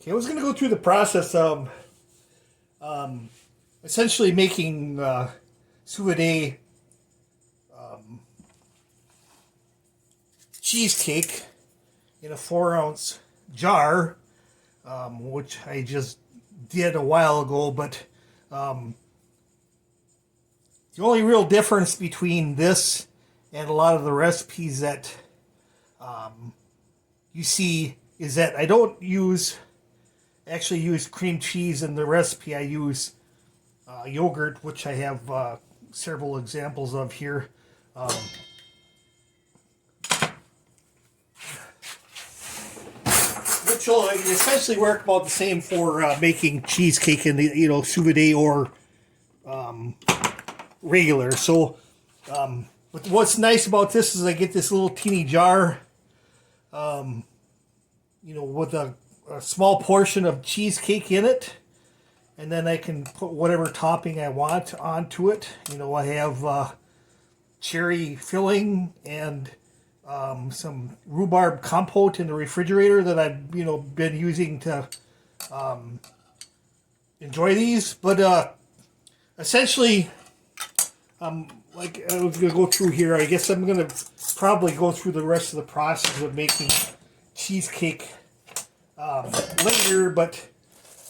Okay, I was going to go through the process of essentially making Sous Vide cheesecake in a 4-ounce jar, which I just did a while ago, but the only real difference between this and a lot of the recipes that you see is that I don't actually use cream cheese in the recipe. I use yogurt, which I have several examples of here. Which will essentially work about the same for making cheesecake in the Sous Vide or regular. So, but what's nice about this is I get this little teeny jar, with a small portion of cheesecake in it, and then I can put whatever topping I want onto it. I have cherry filling and some rhubarb compote in the refrigerator that I've been using to enjoy these. But essentially, like I was gonna go through here. I guess I'm gonna probably go through the rest of the process of making cheesecake later, but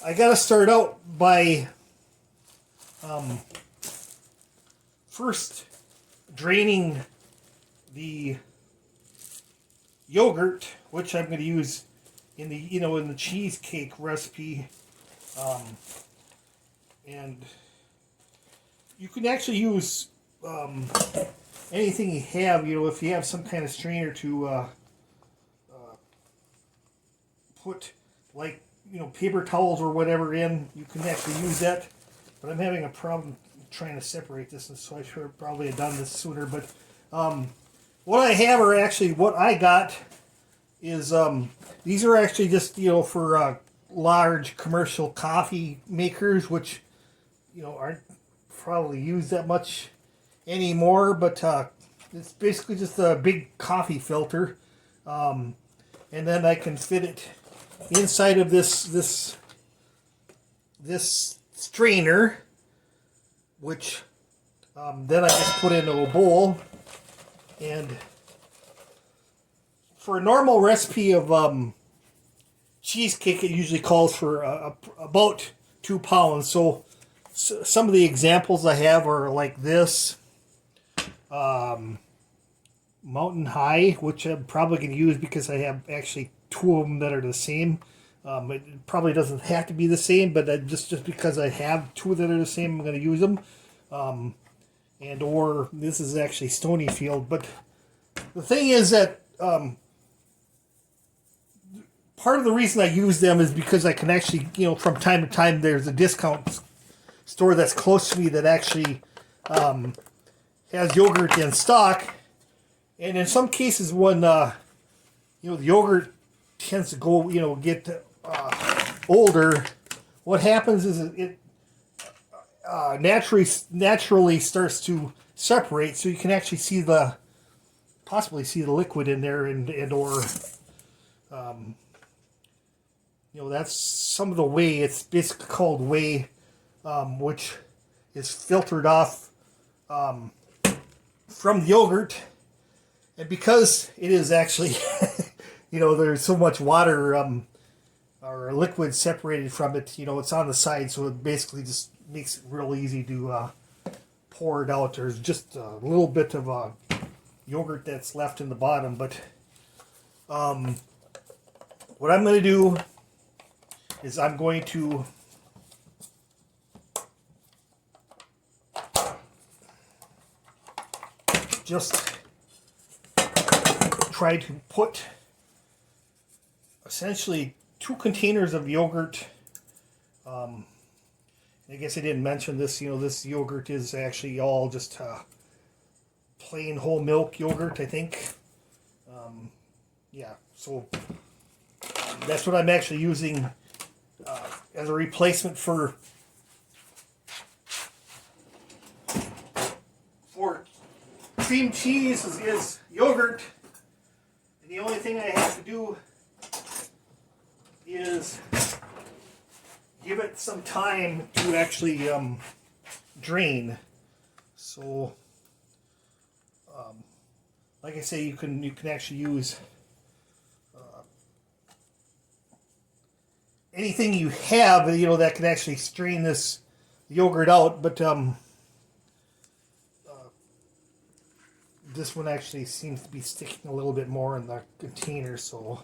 I gotta start out by first draining the yogurt, which I'm going to use in the in the cheesecake recipe, and you can actually use anything you have. If you have some kind of strainer to put, like paper towels or whatever in, you can actually use that. But I'm having a problem trying to separate this, and so I should probably have done this sooner. But what I have are actually what I got is these are actually just for large commercial coffee makers, which aren't probably used that much anymore. But it's basically just a big coffee filter, and then I can fit it inside of this strainer, which then I just put into a bowl. And for a normal recipe of cheesecake, it usually calls for about 2 pounds. So some of the examples I have are like this. Mountain High, which I'm probably going to use because I have actually 2 of them that are the same. It probably doesn't have to be the same, but just because I have 2 that are the same, I'm going to use them. Or this is actually Stonyfield. But the thing is that part of the reason I use them is because I can actually, from time to time, there's a discount store that's close to me that actually has yogurt in stock. And in some cases, when the yogurt tends to go, get older, what happens is it naturally starts to separate, so you can actually possibly see the liquid in there, or that's some of the whey. It's basically called whey, which is filtered off from the yogurt. And because it is actually, there's so much water or liquid separated from it, it's on the side, so it basically just makes it real easy to pour it out. There's just a little bit of yogurt that's left in the bottom, but what I'm going to do is I'm going to just try to put essentially 2 containers of yogurt. I guess I didn't mention this. This yogurt is actually all just plain whole milk yogurt, I think. Yeah, so that's what I'm actually using as a replacement for cream cheese is yogurt. And the only thing I have to do is give it some time to actually drain. So, like I say, you can actually use anything you have, that can actually strain this yogurt out. But this one actually seems to be sticking a little bit more in the container, so.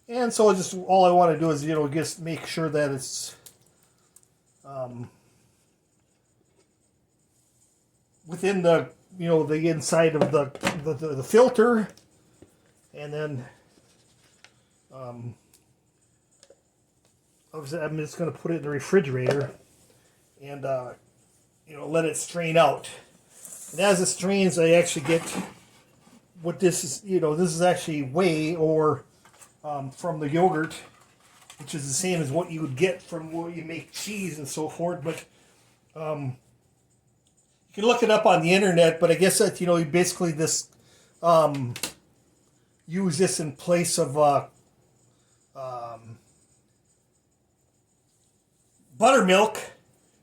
And so just all I want to do is, just make sure that it's within the, the inside of the filter. And then obviously I'm just going to put it in the refrigerator and, let it strain out. And as it strains, I actually get what this is, this is actually whey, or from the yogurt, which is the same as what you would get from where you make cheese and so forth. But you can look it up on the internet. But I guess that you basically this use this in place of buttermilk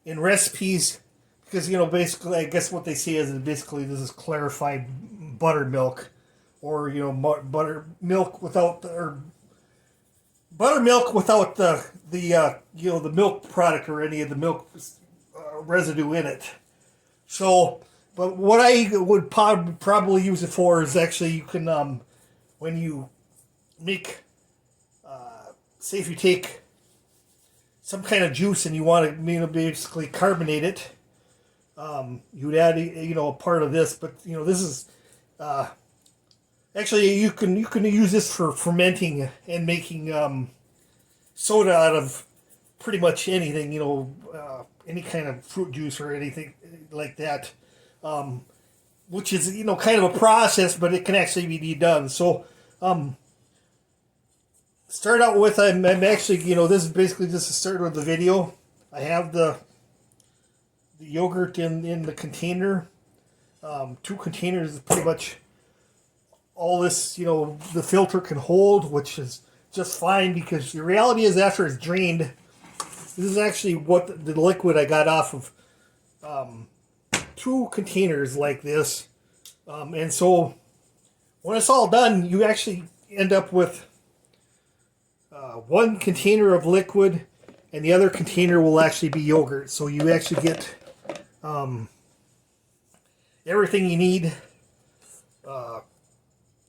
in recipes, because basically I guess what they say is that basically this is clarified buttermilk, or buttermilk without buttermilk without the milk product or any of the milk residue in it. So, but what I would probably use it for is actually you can when you make say if you take some kind of juice and you want to basically carbonate it, you would add a part of this. But this is actually, you can use this for fermenting and making soda out of pretty much anything, any kind of fruit juice or anything like that, which is kind of a process, but it can actually be done. So start out with I'm actually this is basically just the start of the video. I have the yogurt in the container. 2 containers is pretty much all this, the filter can hold, which is just fine, because the reality is after it's drained, this is actually what the liquid I got off of 2 containers like this. And so when it's all done, you actually end up with 1 container of liquid, and the other container will actually be yogurt. So you actually get everything you need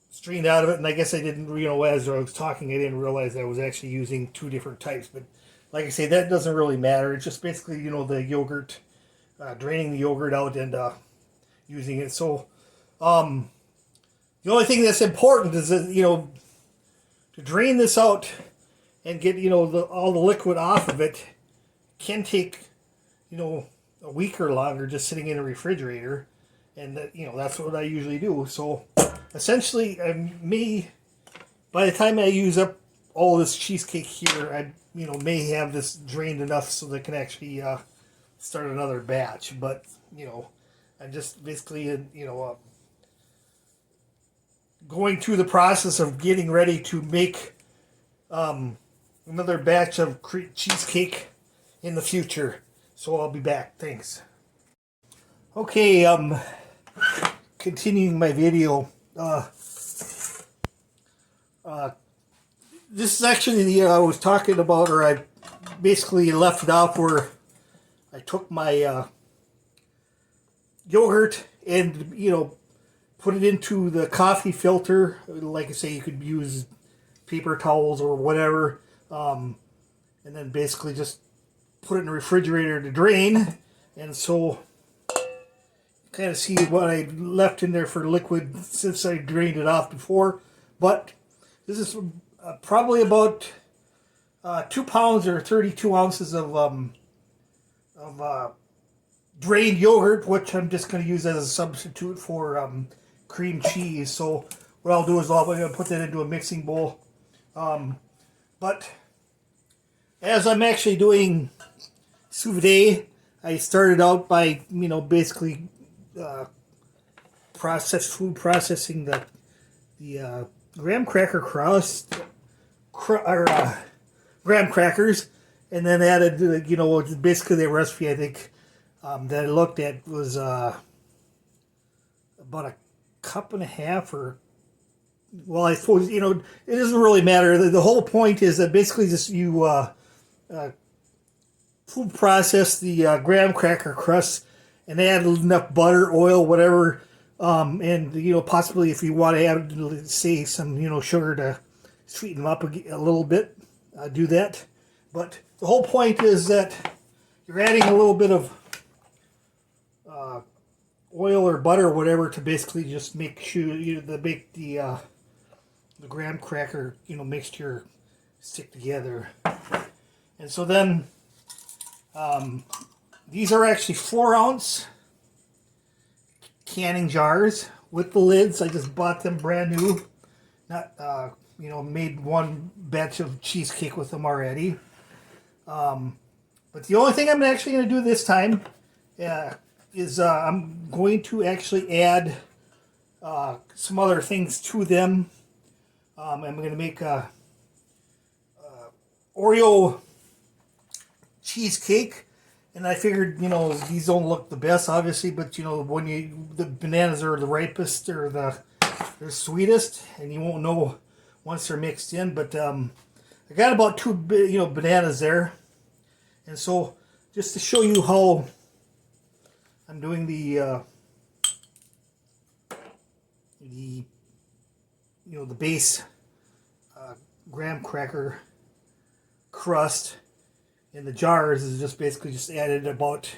strained out of it. And I guess I didn't, as I was talking, I didn't realize I was actually using 2 different types. But like I say, that doesn't really matter. It's just basically, the yogurt, draining the yogurt out and using it. So the only thing that's important is that, to drain this out and get, all the liquid off of it can take, a week or longer just sitting in a refrigerator. And that, that's what I usually do. So essentially, by the time I use up all this cheesecake here, I may have this drained enough so that I can actually start another batch. But I'm just basically going through the process of getting ready to make another batch of cheesecake in the future. So I'll be back. Thanks. Okay, continuing my video. This is actually the I was talking about, or I basically left it off where I took my yogurt and put it into the coffee filter. Like I say, you could use paper towels or whatever, and then basically just put it in the refrigerator to drain. And so kind of see what I left in there for liquid since I drained it off before. But this is probably about 2 pounds or 32 ounces of drained yogurt, which I'm just going to use as a substitute for cream cheese. So what I'll do is I'm going to put that into a mixing bowl. But as I'm actually doing Sous Vide, I started out by basically food processing the graham cracker crust, graham crackers, and then added, basically the recipe I think that I looked at was about a cup and a half, or well, I suppose it doesn't really matter. The whole point is that basically just you food process the graham cracker crust and add enough butter, oil, whatever, and possibly if you want to add, say, some sugar to sweeten them up a little bit, do that. But the whole point is that you're adding a little bit of oil or butter or whatever to basically just make sure make the graham cracker mixture stick together. And so then these are actually 4-ounce canning jars with the lids. I just bought them brand new. Not made one batch of cheesecake with them already. But the only thing I'm actually going to do this time is I'm going to actually add some other things to them. I'm going to make a Oreo cheesecake, and I figured these don't look the best, obviously, but when the bananas are the ripest or they're sweetest, and you won't know once they're mixed in. But I got about 2 bananas there, and so just to show you how I'm doing the base graham cracker crust in the jars is just basically just added about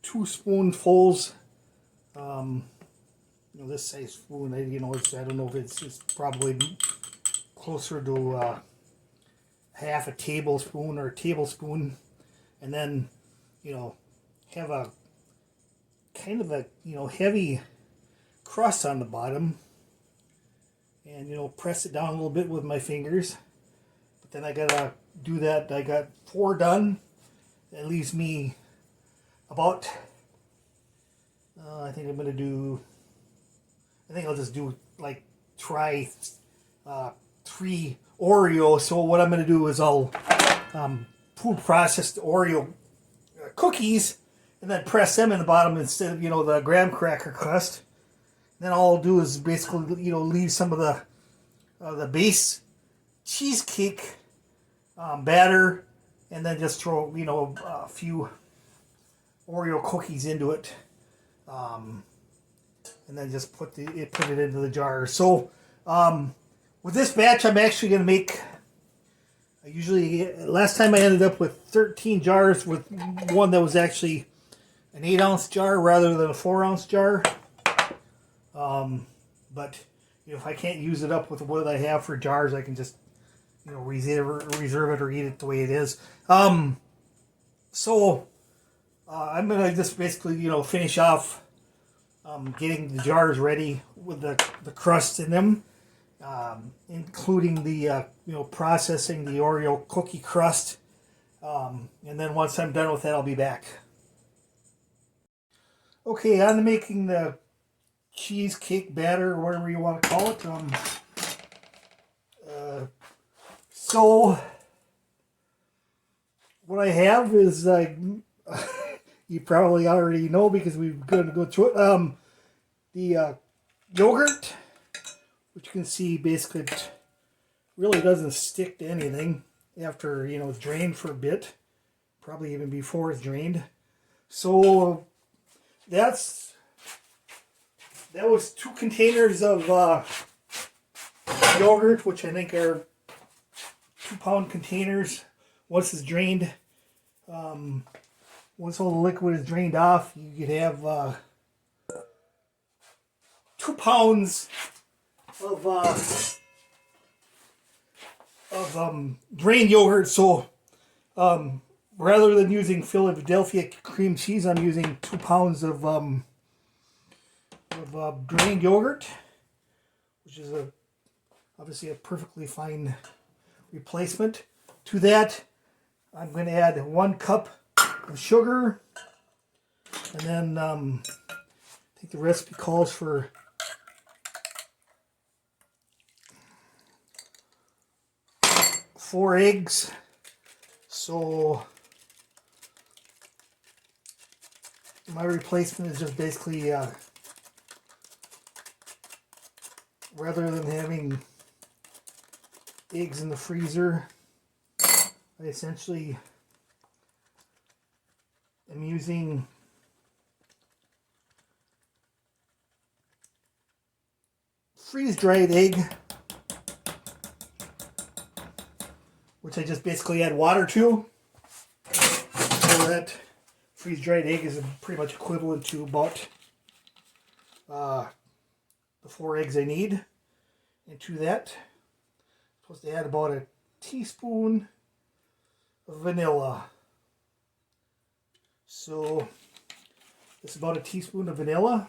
2 spoonfuls. This size spoon, I don't know if it's probably closer to half a tablespoon or a tablespoon, and then have a kind of a heavy crust on the bottom, and press it down a little bit with my fingers. But then I gotta do that. I got 4 done. That leaves me about I think I'll just do try 3 Oreo. So what I'm gonna do is I'll food process the Oreo cookies and then press them in the bottom instead of the graham cracker crust. Then all I'll do is basically leave some of the base cheesecake batter, and then just throw a few Oreo cookies into it, and then just put it into the jar. So with this batch, I'm actually going to make. Last time I ended up with 13 jars with one that was actually an 8-ounce jar rather than a 4-ounce jar. But if I can't use it up with what I have for jars, I can just reserve it or eat it the way it is. So I'm gonna just basically finish off getting the jars ready with the crust in them, including the processing the Oreo cookie crust, and then once I'm done with that, I'll be back. Okay, on to making the cheesecake batter, or whatever you want to call it. So what I have is you probably already know because we're going to go through it. The yogurt, which you can see basically it really doesn't stick to anything after it's drained for a bit, probably even before it's drained. So that was 2 containers of yogurt, which I think are 2-pound containers. Once it's drained, once all the liquid is drained off, you could have 2 pounds of drained yogurt. So rather than using Philadelphia cream cheese, I'm using 2 pounds of drained yogurt, which is obviously a perfectly fine replacement. To that, I'm going to add 1 cup of sugar, and then I think the recipe calls for 4 eggs. So my replacement is just basically, rather than having eggs in the freezer, I essentially am using freeze-dried egg, which I just basically add water to. So that freeze-dried egg is pretty much equivalent to about the 4 eggs I need. And to that, I'm supposed to add about a teaspoon of vanilla. So this is about a teaspoon of vanilla.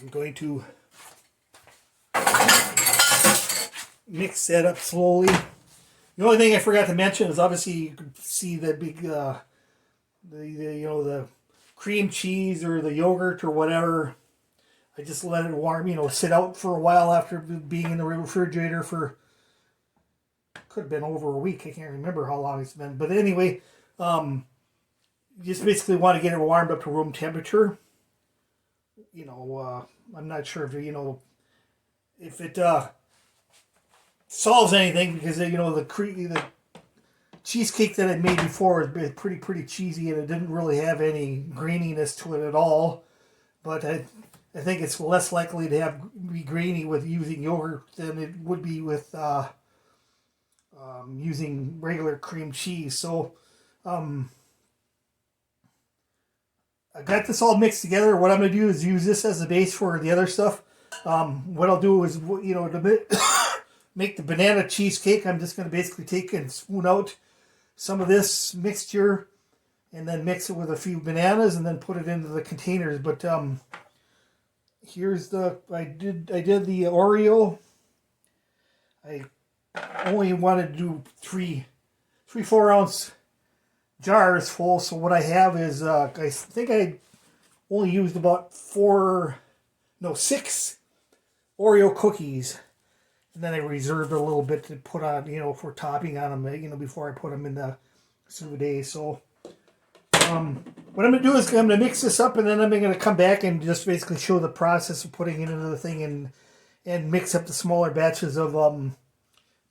I'm going to mix that up slowly. The only thing I forgot to mention is obviously you can see the big, the cream cheese or the yogurt or whatever. I just let it warm, sit out for a while after being in the refrigerator for, could have been over a week. I can't remember how long it's been. But anyway, you just basically want to get it warmed up to room temperature. I'm not sure if it solves anything, because the cheesecake that I made before was pretty cheesy, and it didn't really have any graininess to it at all. But I think it's less likely to be grainy with using yogurt than it would be with using regular cream cheese. So I got this all mixed together. What I'm going to do is use this as the base for the other stuff. What I'll do is, to make the banana cheesecake, I'm just going to basically take and spoon out some of this mixture and then mix it with a few bananas and then put it into the containers. But here's I did the Oreo. I only wanted to do 4 ounce jars full. So what I have is, I think I only used about 6 Oreo cookies. And then I reserved a little bit to put on, for topping on them, before I put them in the Sous Vide. So what I'm going to do is I'm going to mix this up, and then I'm going to come back and just basically show the process of putting it into the thing and mix up the smaller batches of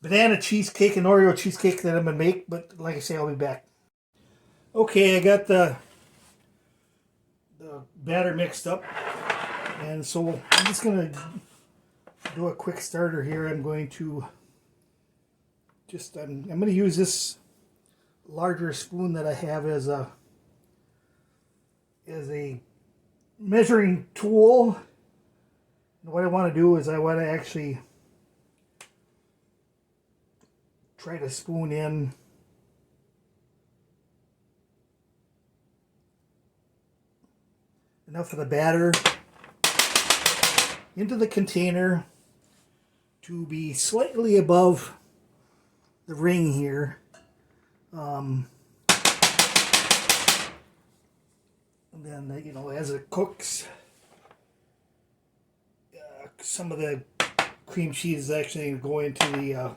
banana cheesecake and Oreo cheesecake that I'm going to make. But like I say, I'll be back. Okay, I got the batter mixed up, and so I'm just going to do a quick starter here. I'm going to I'm going to use this larger spoon that I have as a measuring tool. And what I want to do is I want to actually try to spoon in enough of the batter into the container to be slightly above the ring here. And then, as it cooks, some of the cream cheese is actually going to go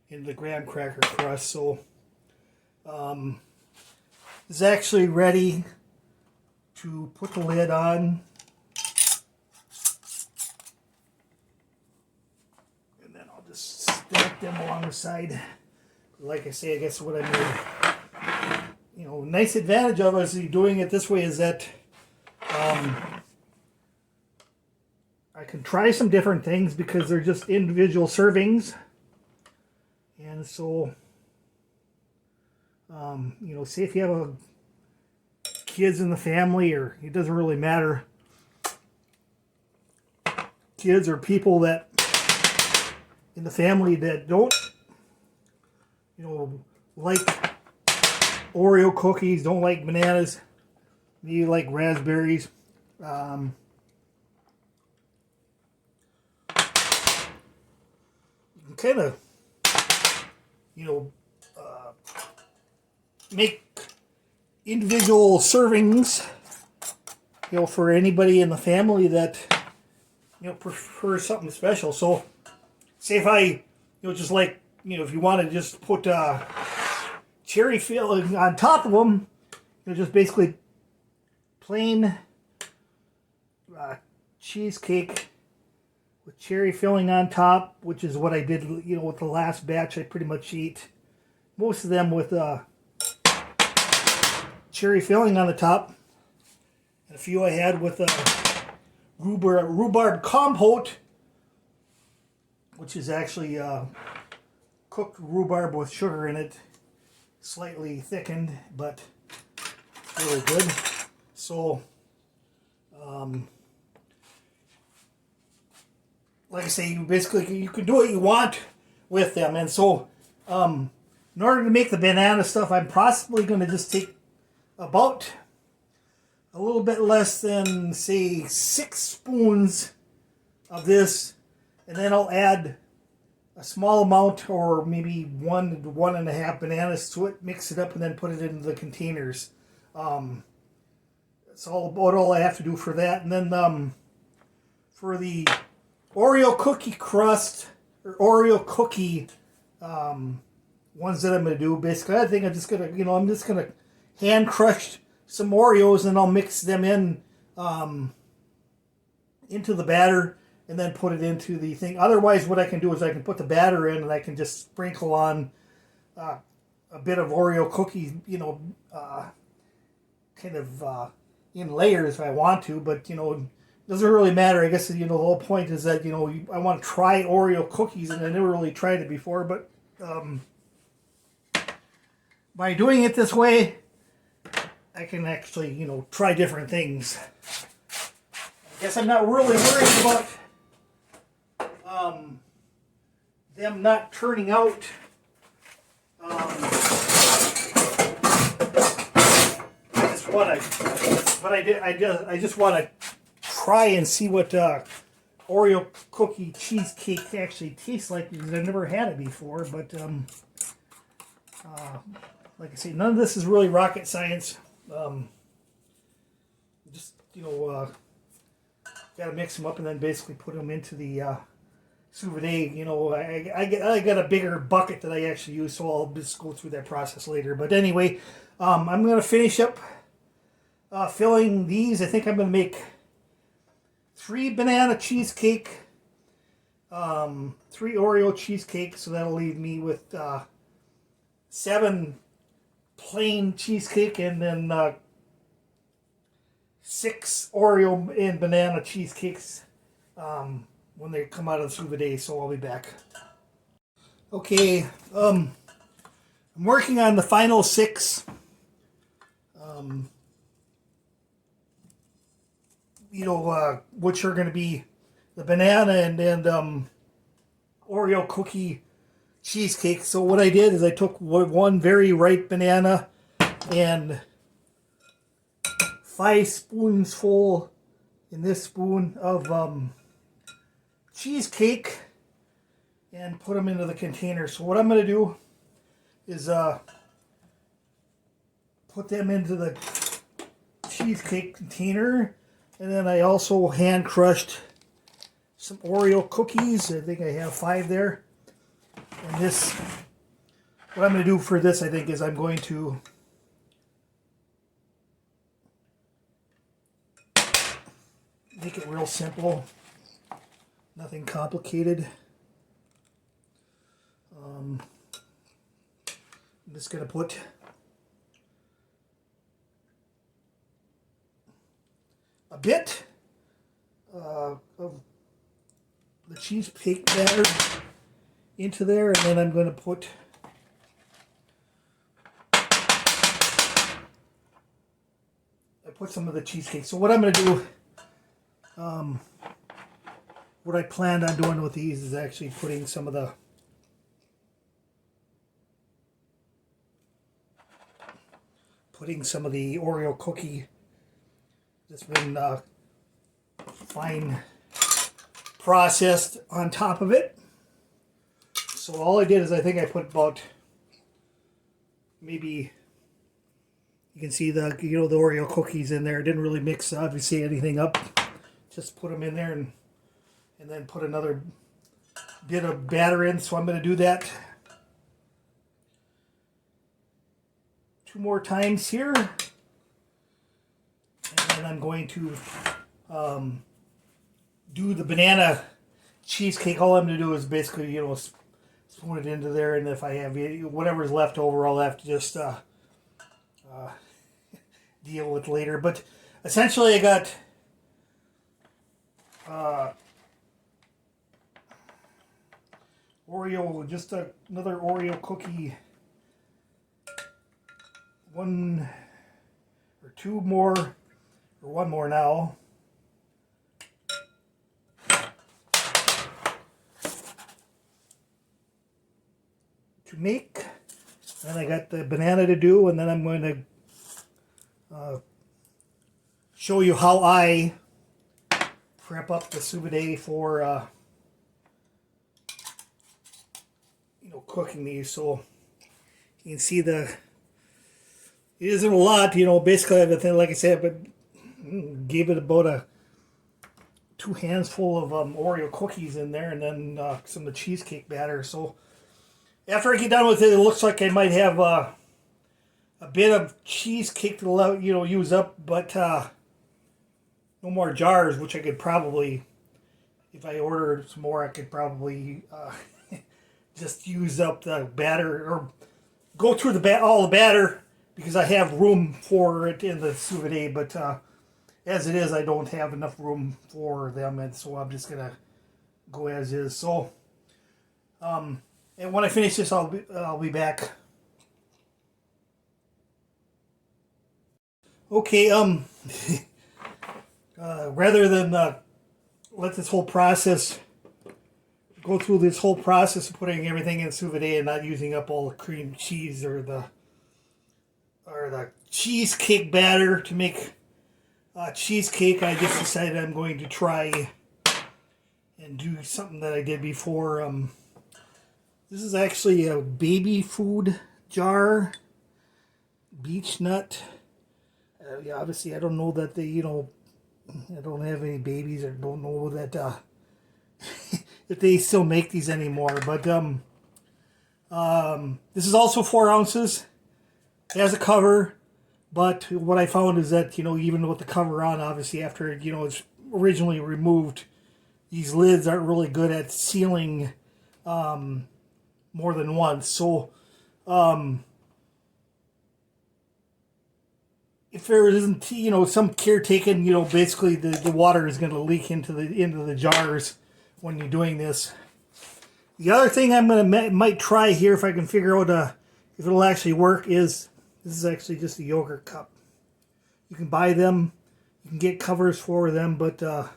into the graham cracker crust. So it's actually ready to put the lid on. And then I'll just stack them along the side. Like I say, I guess what I made, nice advantage of us doing it this way is that I can try some different things because they're just individual servings. And so, say if you have kids in the family, or it doesn't really matter, kids or people that in the family that don't, like Oreo cookies, don't like bananas, maybe like raspberries. You can kind of, make individual servings, for anybody in the family that, prefers something special. So, say if I just like, if you want to just put cherry filling on top of them, just basically plain cheesecake with cherry filling on top, which is what I did, with the last batch. I pretty much ate most of them with cherry filling on the top. And a few I had with rhubarb compote, which is actually cooked rhubarb with sugar in it, slightly thickened, but really good. So, like I say, you can do what you want with them. And so, in order to make the banana stuff, I'm possibly going to just take about a little bit less than, say, 6 spoons of this, and then I'll add a small amount, or maybe 1 to 1.5 bananas to it, mix it up, and then put it into the containers. That's all I have to do for that. And then for the Oreo cookie crust, or Oreo cookie ones that I'm going to do, basically, I think I'm just going to hand crush some Oreos, and I'll mix them in into the batter, and then put it into the thing. Otherwise, what I can do is I can put the batter in, and I can just sprinkle on a bit of Oreo cookie, kind of in layers if I want to, but it doesn't really matter. I guess the whole point is that I want to try Oreo cookies, and I never really tried it before, but by doing it this way, I can actually try different things. I guess I'm not really worried about them not turning out I just want to try and see what Oreo cookie cheesecake actually tastes like, because I've never had it before. But like I say, none of this is really rocket science. Just got to mix them up and then basically put them into the Sous Vide. I got a bigger bucket that I actually use, so I'll just go through that process later. But anyway, I'm going to finish up filling these. I think I'm going to make 3 banana cheesecake, 3 Oreo cheesecake, so that'll leave me with 7 plain cheesecake, and then 6 Oreo and banana cheesecakes when they come out of the Sous Vide, so I'll be back. Okay, I'm working on the final 6. Which are going to be the banana and Oreo cookie cheesecake. So what I did is I took one very ripe banana and 5 spoons full in this spoon of cheesecake and put them into the container. So what I'm going to do is put them into the cheesecake container, and then I also hand crushed some Oreo cookies. I think I have 5 there. And this, what I'm going to do for this, I think, is I'm going to make it real simple. Nothing complicated. I'm just going to put a bit of the cheesecake batter into there, and then I'm going to put some of the cheesecake. So what I'm going to do, what I planned on doing with these is actually putting some of the Oreo cookie that's been fine processed on top of it. So all I did is I think I put about, maybe you can see the the Oreo cookies in there. I didn't really mix obviously anything up. Just put them in there and then put another bit of batter in, so I'm going to do that 2 more times here. And then I'm going to do the banana cheesecake. All I'm going to do is basically, spoon it into there, and if I have whatever's left over, I'll have to just deal with later. But essentially, I got Oreo, just another Oreo cookie, 1 or 2 more, or 1 more now. To make, and I got the banana to do, and then I'm going to show you how I prep up the Sous Vide for cooking these. So you can see it isn't a lot, basically everything, like I said, but gave it about 2 handfuls of Oreo cookies in there, and then some of the cheesecake batter. So after I get done with it, it looks like I might have a bit of cheesecake to use up, but no more jars, which I could probably, if I ordered some more, I could probably just use up the batter, or go through all the batter, because I have room for it in the Sous Vide, but as it is, I don't have enough room for them, and so I'm just gonna go as is. So, and when I finish this, I'll be back. Okay, rather than let this whole process go through this whole process of putting everything in Sous Vide and not using up all the cream cheese or the cheesecake batter to make cheesecake, I just decided I'm going to try and do something that I did before. This is actually a baby food jar, beech nut. Yeah, obviously I don't know that they, I don't have any babies, or don't know that if they still make these anymore. But this is also 4 ounces. It has a cover, but what I found is that, even with the cover on, obviously after, it's originally removed, these lids aren't really good at sealing more than once. So if there isn't, some care taken, basically the water is going to leak into the jars when you're doing this. The other thing I'm might try here, if I can figure out if it'll actually work, is this is actually just a yogurt cup. You can buy them, you can get covers for them, but I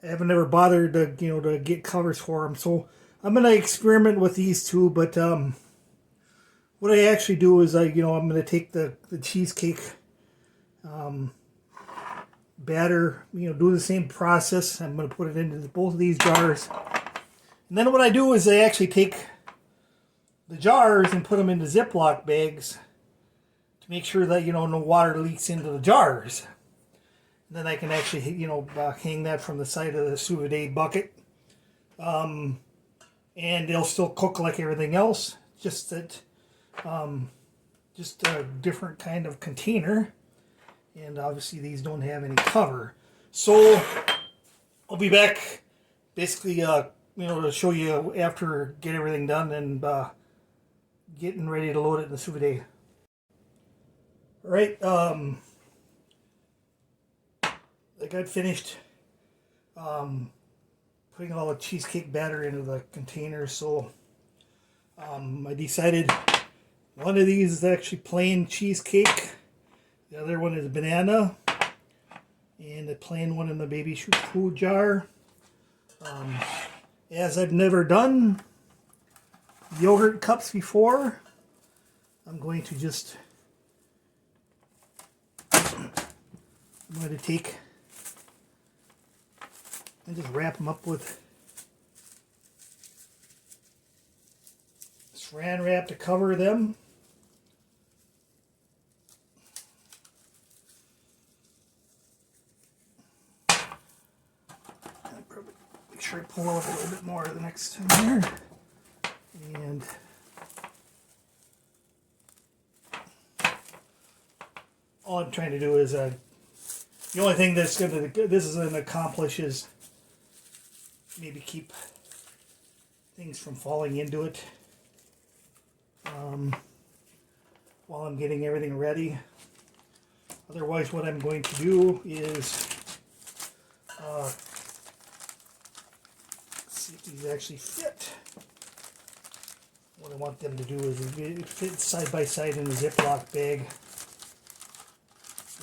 haven't ever bothered to get covers for them. So I'm gonna experiment with these two. But what I actually do is I'm gonna take the cheesecake batter, do the same process. I'm gonna put it into both of these jars. And then what I do is I actually take the jars and put them into Ziploc bags to make sure that, no water leaks into the jars. And then I can actually, hang that from the side of the Sous Vide bucket. And they'll still cook like everything else, just that, just a different kind of container. And obviously these don't have any cover. So I'll be back basically, to show you after get everything done and getting ready to load it in the Sous Vide. All right, I got finished putting all the cheesecake batter into the container. So I decided one of these is actually plain cheesecake. The other one is banana. And the plain one in the baby food jar. As I've never done yogurt cups before, I'm going to take and just wrap them up with saran wrap to cover them. Make sure I pull out a little bit more the next time there. And all I'm trying to do is the only thing this is going to accomplish is maybe keep things from falling into it while I'm getting everything ready. Otherwise, what I'm going to do is see if these actually fit. What I want them to do is fit side by side in a Ziploc bag,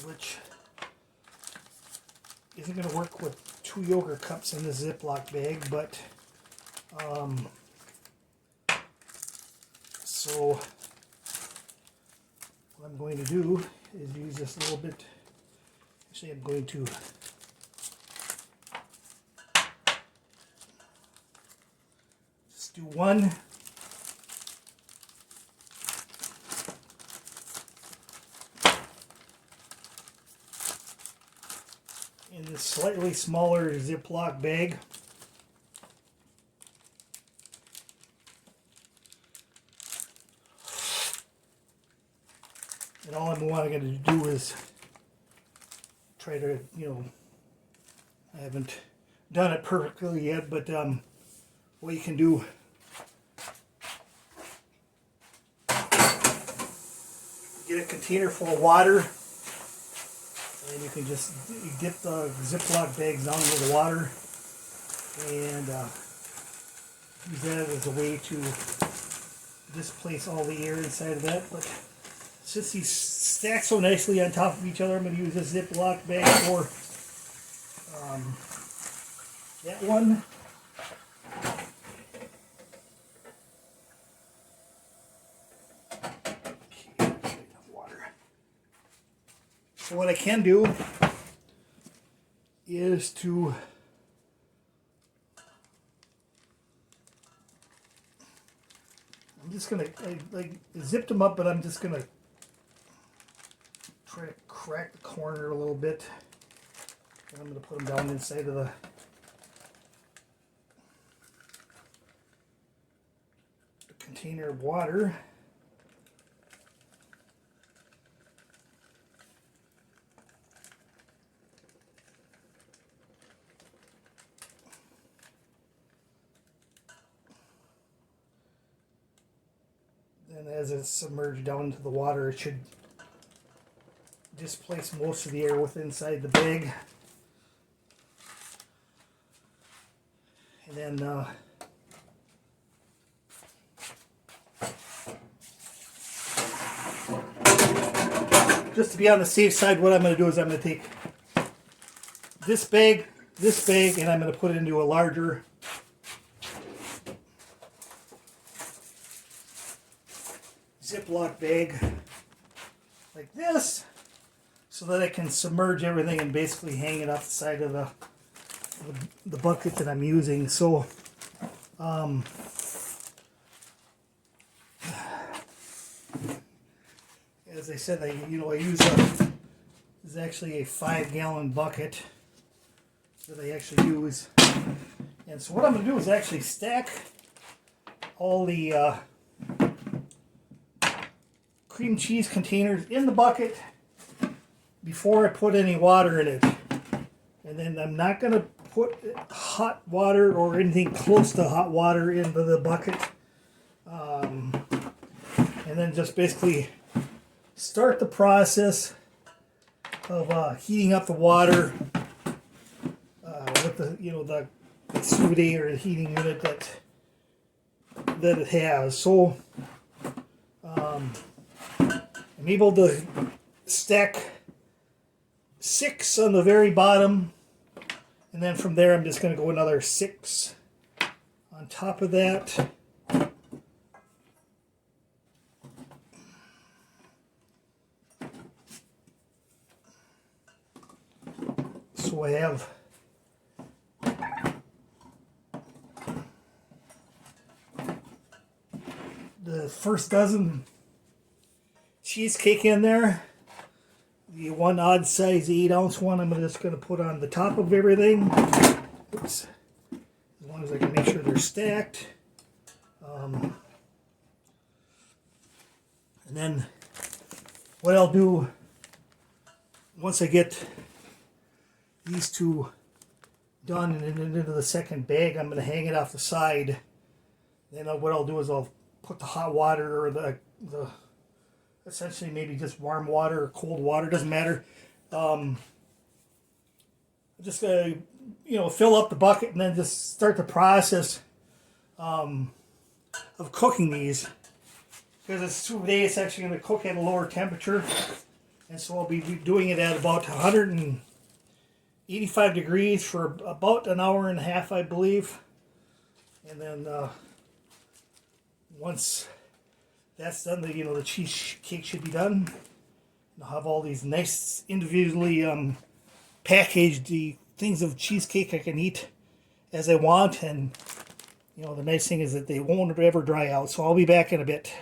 which isn't going to work with 2 yogurt cups in the Ziploc bag, but so what I'm going to do is use this a little bit. Actually, I'm going to just do one. In this slightly smaller Ziploc bag. And all I'm going to do is try to, I haven't done it perfectly yet, but what you can do, get a container full of water, and you can just dip the Ziploc bags down into the water and use that as a way to displace all the air inside of that. But since these stack so nicely on top of each other, I'm going to use this Ziploc bag for that one. Okay, water. So what I can do is to I'm just going to, I zipped them up, but I'm just going to try to crack the corner a little bit. And I'm going to put them down inside of the container of water. And as it's submerged down into the water, it should displace most of the air within inside the bag. And then just to be on the safe side, what I'm going to do is I'm going to take this bag, and I'm going to put it into a larger Ziploc bag like this, so that I can submerge everything and basically hang it off the side of the bucket that I'm using. So as I said, I use this is actually a 5-gallon bucket that I actually use. And so what I'm going to do is actually stack all the cream cheese containers in the bucket before I put any water in it. And then I'm not going to put hot water or anything close to hot water into the bucket. And then just basically start the process of heating up the water with the Sous Vide or the heating unit that it has. So I'm able to stack 6 on the very bottom, and then from there I'm just going to go another 6 on top of that. So I have the first dozen cheesecake in there. The one odd size 8-ounce one I'm just going to put on the top of everything. Oops. they're stacked. And then what I'll do once I get these two done and into the second bag, I'm going to hang it off the side. Then what I'll do is I'll put the hot water or the essentially maybe just warm water or cold water, doesn't matter. Just fill up the bucket and then just start the process of cooking these, because it's sous vide. It's actually going to cook at a lower temperature, and so I'll be doing it at about 185 degrees for about an hour and a half, I believe. And then once that's done, the cheesecake should be done. And I'll have all these nice individually packaged things of cheesecake I can eat as I want, and the nice thing is that they won't ever dry out. So I'll be back in a bit.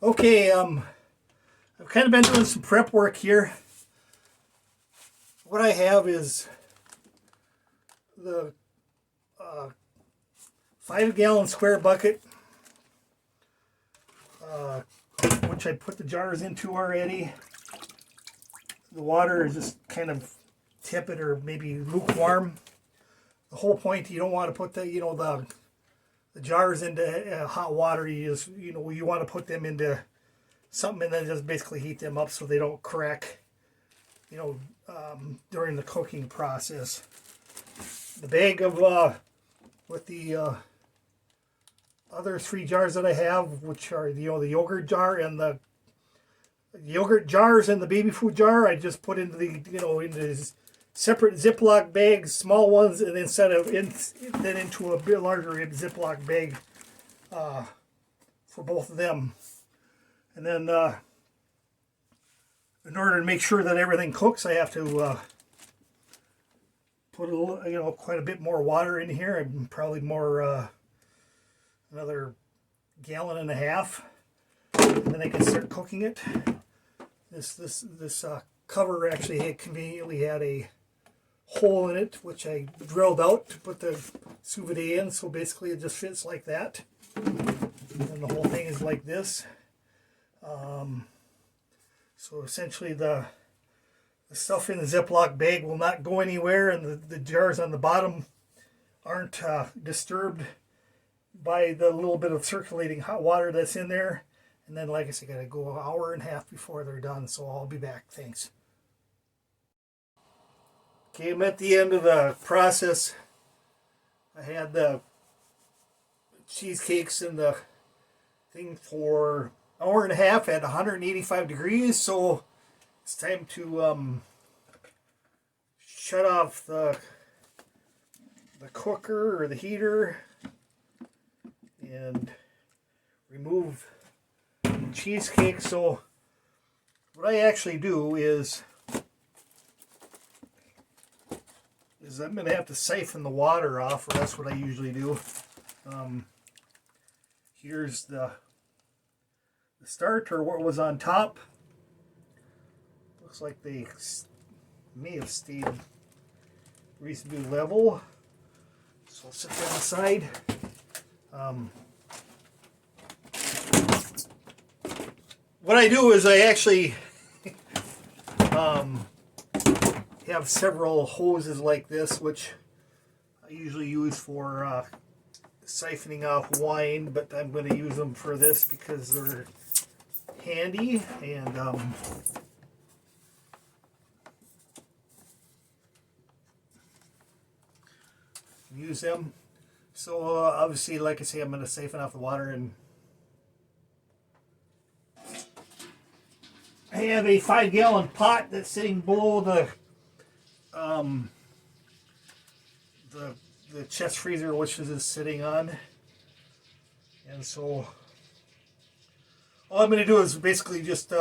Okay, I've kind of been doing some prep work here. What I have is the 5-gallon square bucket, which I put the jars into already. The water is just kind of tepid or maybe lukewarm. The whole point, you don't want to put the jars into hot water. You just you want to put them into something and then just basically heat them up so they don't crack during the cooking process. The bag of with the other 3 jars that I have, which are the yogurt jar and the yogurt jars and the baby food jar, I just put into the into separate Ziploc bags, small ones, and then into a bit larger Ziploc bag for both of them. And then in order to make sure that everything cooks, I have to put a little, quite a bit more water in here, and probably more another 1.5 gallons, and then I can start cooking it. This cover actually conveniently had a hole in it, which I drilled out to put the sous vide in, so basically it just fits like that, and the whole thing is like this. So essentially the stuff in the Ziploc bag will not go anywhere, and the jars on the bottom aren't disturbed by the little bit of circulating hot water that's in there. And then, like I said, I gotta go 1.5 hours before they're done, so I'll be back. Thanks. Okay, I'm at the end of the process. I had the cheesecakes in the thing for 1.5 hours at 185 degrees, so it's time to shut off the cooker or the heater and remove the cheesecake. So what I actually do is I'm going to have to siphon the water off, or that's what I usually do. Here's the start, or what was on top. Looks like they may have stayed reasonably level. So I'll set that aside. What I do is I actually have several hoses like this, which I usually use for siphoning off wine, but I'm going to use them for this because they're handy, and use them. So obviously, like I say, I'm going to siphon off the water, and I have a 5-gallon pot that's sitting below the chest freezer, which this is sitting on. And so all I'm going to do is basically just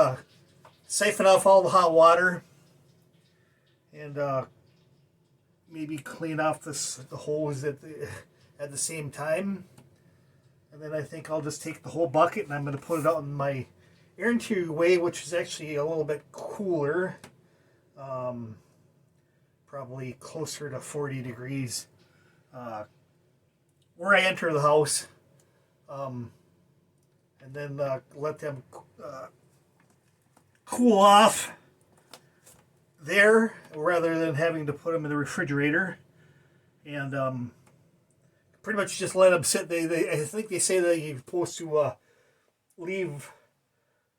siphon off all the hot water and maybe clean off the hose at the same time. And then I think I'll just take the whole bucket and I'm going to put it out in my air interior way, which is actually a little bit cooler. probably closer to 40 degrees where I enter the house. And then let them cool off there rather than having to put them in the refrigerator. And pretty much just let them sit. I think they say that you're supposed to leave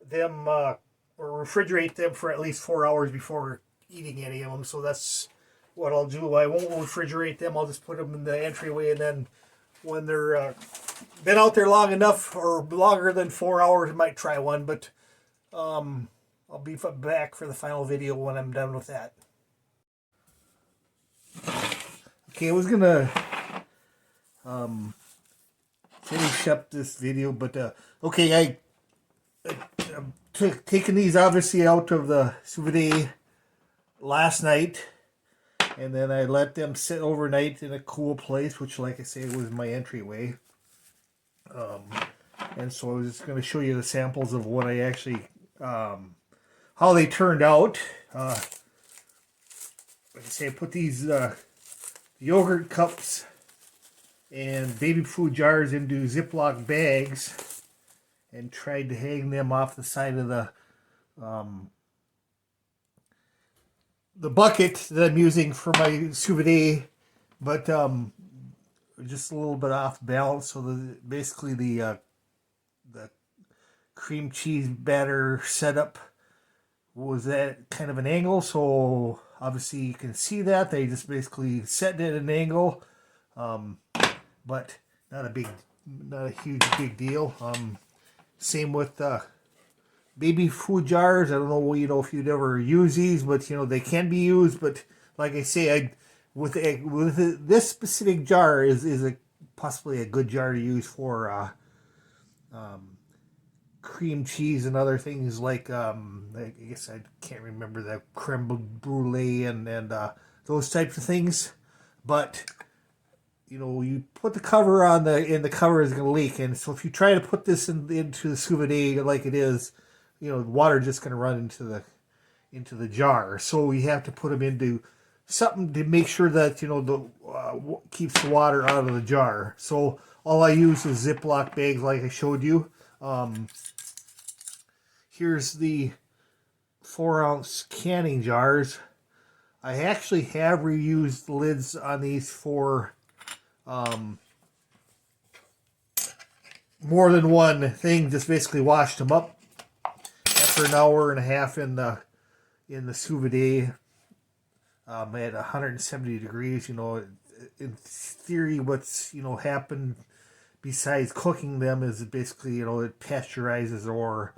them or refrigerate them for at least 4 hours before eating any of them. So that's what I'll do. I won't refrigerate them. I'll just put them in the entryway, and then when they're been out there long enough or longer than 4 hours, I might try one. But I'll be back for the final video when I'm done with that. Okay, I was gonna finish up this video, but okay, I'm taking these obviously out of the Sous Vide last night, and then I let them sit overnight in a cool place, which, like I say, was my entryway. And so I was just going to show you the samples of what I actually, how they turned out. Like I say, I put these yogurt cups and baby food jars into Ziploc bags and tried to hang them off the side of the bucket that I'm using for my Sous Vide, but just a little bit off balance. So basically the cream cheese batter setup was at kind of an angle. So obviously you can see that they just basically set it at an angle, but not a huge big deal. Same with baby food jars. I don't know, if you'd ever use these, but they can be used. But like I say, with this specific jar is possibly a good jar to use for cream cheese and other things like I guess I can't remember the creme brulee and those types of things. But you put the cover on and the cover is going to leak, and so if you try to put this into the Sous Vide like it is, water just going to run into the jar. So you have to put them into something to make sure that keeps the water out of the jar. So all I use is Ziploc bags, like I showed you. Here's the 4-ounce canning jars. I actually have reused the lids on these for more than one thing. Just basically washed them up after an hour and a half in the Sous Vide at 170 degrees. In theory, what's happened besides cooking them is basically it pasteurizes or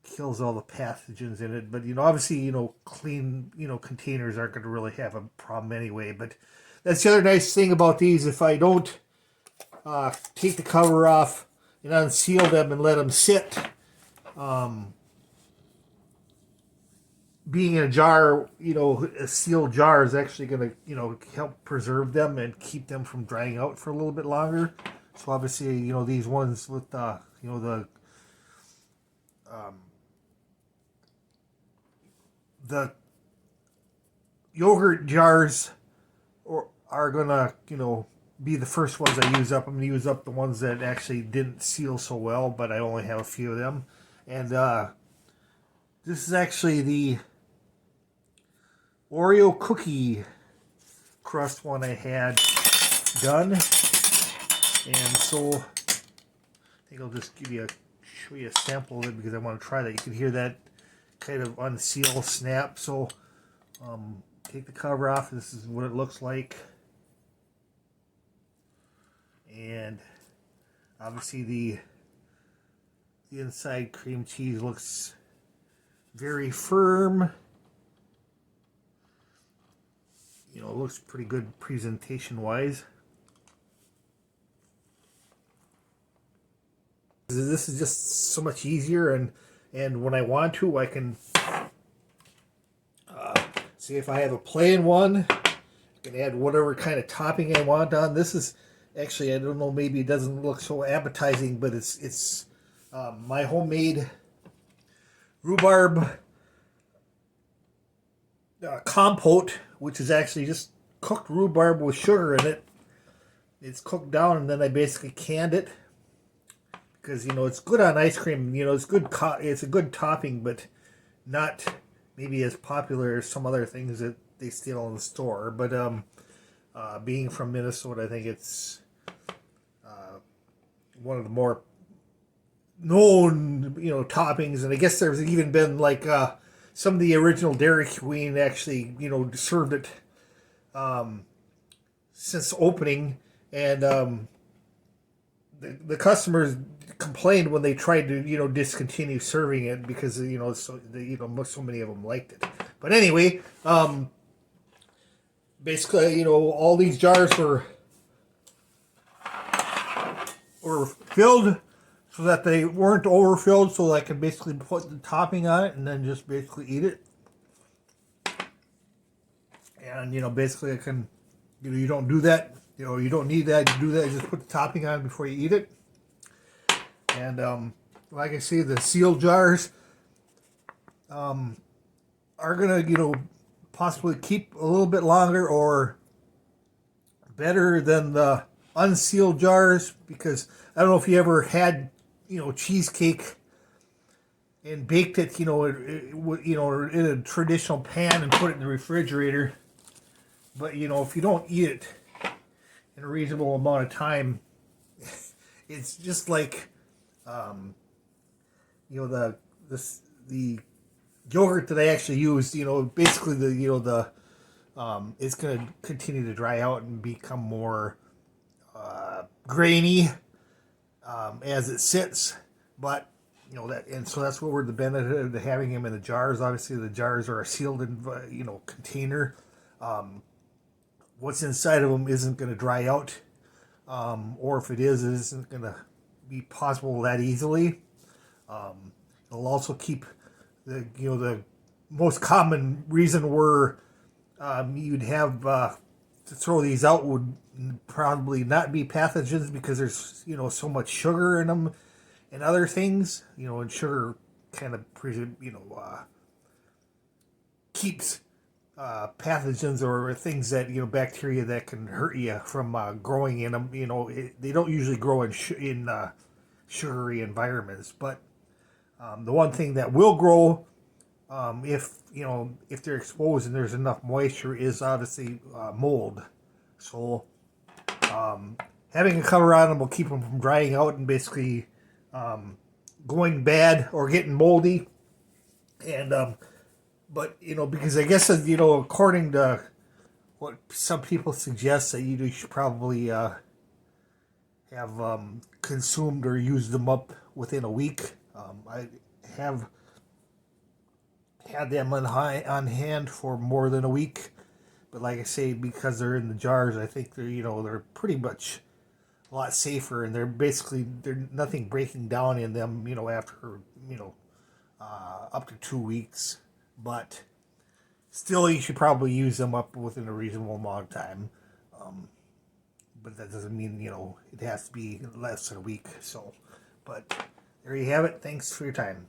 kills all the pathogens in it. But obviously clean containers aren't going to really have a problem anyway. But that's the other nice thing about these. If I don't take the cover off and unseal them and let them sit, being in a jar, a sealed jar is actually going to help preserve them and keep them from drying out for a little bit longer. So obviously these ones with the yogurt jars are gonna be the first ones I use up. I'm gonna use up the ones that actually didn't seal so well, but I only have a few of them. And this is actually the Oreo cookie crust one I had done, and so I think I'll just show you a sample of it because I want to try that. You can hear that kind of unseal snap. So take the cover off. This is what it looks like, and obviously the inside cream cheese looks very firm. It looks pretty good presentation wise. This is just so much easier, and when I want to, I can see if I have a plain one, I can add whatever kind of topping I want on. This is actually, I don't know, maybe it doesn't look so appetizing, but it's my homemade rhubarb Compote, which is actually just cooked rhubarb with sugar in it. It's cooked down, and then I basically canned it because it's good on ice cream. It's good. It's a good topping, but not maybe as popular as some other things that they steal in the store. But being from Minnesota, I think it's one of the more known toppings. And I guess there's even been like some of the original Dairy Queen actually served it since opening, and the customers complained when they tried to discontinue serving it because so many of them liked it. But anyway, basically all these jars were filled so that they weren't overfilled, so I could basically put the topping on it and then just basically eat it. And basically I can you don't do that. You don't need that to do that. You just put the topping on before you eat it. And like I say, the sealed jars are gonna possibly keep a little bit longer or better than the unsealed jars, because I don't know if you ever had cheesecake and baked it in a traditional pan and put it in the refrigerator. But if you don't eat it in a reasonable amount of time, it's just like the yogurt that I actually used. Basically it's going to continue to dry out and become more grainy as it sits. But so that's what we're the benefit of having them in the jars. Obviously, the jars are a sealed container. What's inside of them isn't going to dry out, or if it is, it isn't going to be possible that easily. It'll also keep the most common reason where you'd have to throw these out would probably not be pathogens, because there's so much sugar in them and other things, and sugar kind of keeps pathogens or things that bacteria that can hurt you from growing in them. They don't usually grow in sugary environments, but the one thing that will grow if they're exposed and there's enough moisture is obviously mold. So having a cover on them will keep them from drying out and basically going bad or getting moldy. And but because I guess according to what some people suggest, that you should probably have consumed or used them up within a week. I have had them on hand for more than a week, but like I say, because they're in the jars, I think they're pretty much a lot safer, and they're nothing breaking down in them after up to 2 weeks. But still, you should probably use them up within a reasonable amount of time. But that doesn't mean it has to be less than a week. So, but there you have it. Thanks for your time.